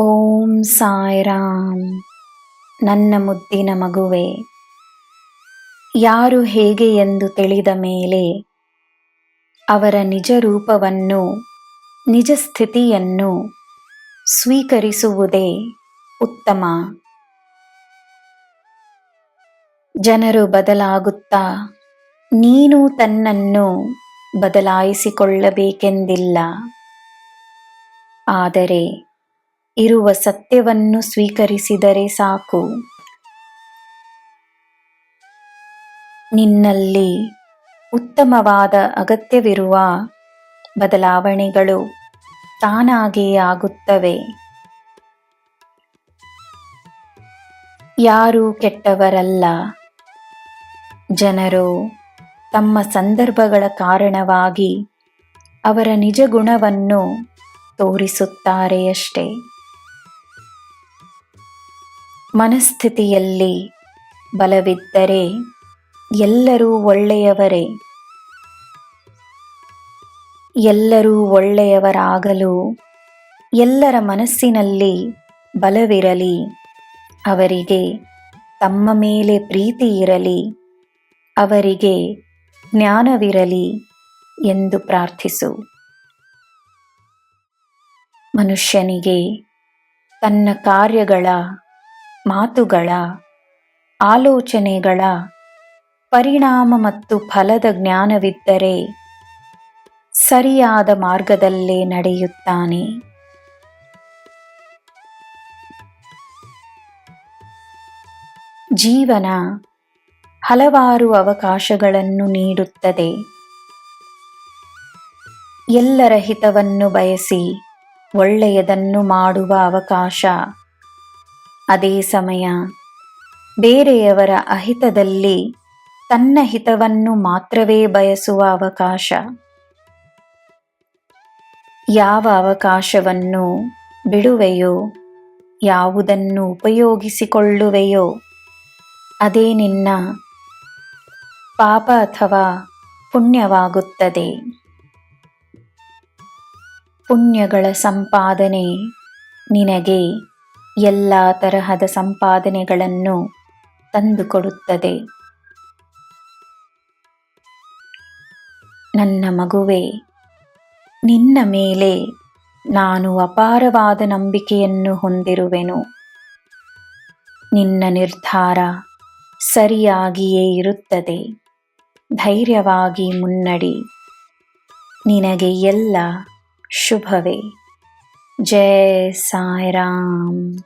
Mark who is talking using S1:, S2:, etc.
S1: ಓಂ ಸಾಯಿರಾಮ್. ನನ್ನ ಮುದ್ದಿನ ಮಗುವೆ, ಯಾರು ಹೇಗೆ ಎಂದು ತಿಳಿದ ಮೇಲೆ ಅವರ ನಿಜ ರೂಪವನ್ನು, ನಿಜ ಸ್ಥಿತಿಯನ್ನು ಸ್ವೀಕರಿಸುವುದೇ ಉತ್ತಮ. ಜನರು ಬದಲಾಗುತ್ತಾ ನೀನು ತನ್ನನ್ನು ಬದಲಾಯಿಸಿಕೊಳ್ಳಬೇಕೆಂದಿಲ್ಲ. ಆದರೆ ಇರುವ ಸತ್ಯವನ್ನು ಸ್ವೀಕರಿಸಿದರೆ ಸಾಕು. ನಿನ್ನಲ್ಲಿ ಉತ್ತಮವಾದ ಅಗತ್ಯವಿರುವ ಬದಲಾವಣೆಗಳು ತಾನಾಗಿಯೇ ಆಗುತ್ತವೆ. ಯಾರೂ ಕೆಟ್ಟವರಲ್ಲ. ಜನರು ತಮ್ಮ ಸಂದರ್ಭಗಳ ಕಾರಣವಾಗಿ ಅವರ ನಿಜ ಗುಣವನ್ನು ತೋರಿಸುತ್ತಾರೆಯಷ್ಟೇ. ಮನಸ್ಥಿತಿಯಲ್ಲಿ ಬಲವಿದ್ದರೆ ಎಲ್ಲರೂ ಒಳ್ಳೆಯವರೇ. ಎಲ್ಲರೂ ಒಳ್ಳೆಯವರಾಗಲು ಎಲ್ಲರ ಮನಸ್ಸಿನಲ್ಲಿ ಬಲವಿರಲಿ, ಅವರಿಗೆ ತಮ್ಮ ಮೇಲೆ ಪ್ರೀತಿ ಇರಲಿ, ಅವರಿಗೆ ಜ್ಞಾನವಿರಲಿ ಎಂದು ಪ್ರಾರ್ಥಿಸು. ಮನುಷ್ಯನಿಗೆ ತನ್ನ ಕಾರ್ಯಗಳ, ಮಾತುಗಳ, ಆಲೋಚನೆಗಳ ಪರಿಣಾಮ ಮತ್ತು ಫಲದ ಜ್ಞಾನವಿದ್ದರೆ ಸರಿಯಾದ ಮಾರ್ಗದಲ್ಲೇ ನಡೆಯುತ್ತಾನೆ. ಜೀವನ ಹಲವಾರು ಅವಕಾಶಗಳನ್ನು ನೀಡುತ್ತದೆ. ಎಲ್ಲರ ಹಿತವನ್ನು ಬಯಸಿ ಒಳ್ಳೆಯದನ್ನು ಮಾಡುವ ಅವಕಾಶ, ಅದೇ ಸಮಯ ಬೇರೆಯವರ ಅಹಿತದಲ್ಲಿ ತನ್ನ ಹಿತವನ್ನು ಮಾತ್ರವೇ ಬಯಸುವ ಅವಕಾಶ. ಯಾವ ಅವಕಾಶವನ್ನು ಬಿಡುವೆಯೋ, ಯಾವುದನ್ನು ಉಪಯೋಗಿಸಿಕೊಳ್ಳುವೆಯೋ ಅದೇ ನಿನ್ನ ಪಾಪ ಅಥವಾ ಪುಣ್ಯವಾಗುತ್ತದೆ. ಪುಣ್ಯಗಳ ಸಂಪಾದನೆ ನಿನಗೆ ಎಲ್ಲ ತರಹದ ಸಂಪಾದನೆಗಳನ್ನು ತಂದುಕೊಡುತ್ತದೆ. ನನ್ನ ಮಗುವೆ, ನಿನ್ನ ಮೇಲೆ ನಾನು ಅಪಾರವಾದ ನಂಬಿಕೆಯನ್ನು ಹೊಂದಿರುವೆನು. ನಿನ್ನ ನಿರ್ಧಾರ ಸರಿಯಾಗಿಯೇ ಇರುತ್ತದೆ. ಧೈರ್ಯವಾಗಿ ಮುನ್ನಡಿ. ನಿನಗೆ ಎಲ್ಲ ಶುಭವೇ. ಜೈ ಸಾಯಿರಾಮ್.